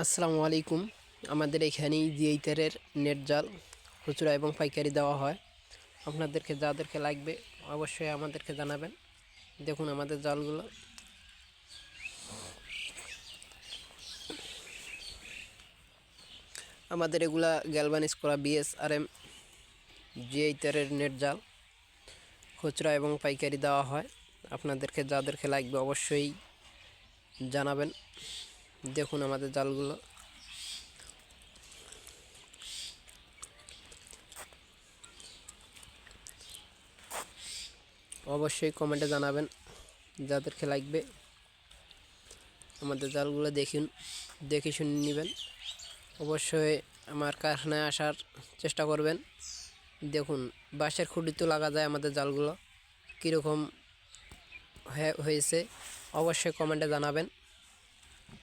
আসসালামু আলাইকুম। আমাদের এখানেই জিআই তারের নেট জাল খুচরা এবং পাইকারি দেওয়া হয়। আপনাদেরকে যাদেরকে লাগবে অবশ্যই আমাদেরকে জানাবেন। দেখুন আমাদের জালগুলো। আমাদের এগুলা গ্যালভানিজ করা বিএসআরএম জিআই তারের নেট জাল খুচরা এবং পাইকারি দেওয়া হয়। আপনাদেরকে যাদেরকে লাগবে অবশ্যই জানাবেন। দেখুন আমাদের জালগুলো। অবশ্যই কমেন্টে জানাবেন যাদেরকে লাগবে। আমাদের জালগুলো দেখে শুনে নেবেন। অবশ্যই আমার কারখানায় আসার চেষ্টা করবেন। দেখুন বাঁশের খুঁটিতে লাগা যায় আমাদের জালগুলো কীরকম হয়েছে অবশ্যই কমেন্টে জানাবেন।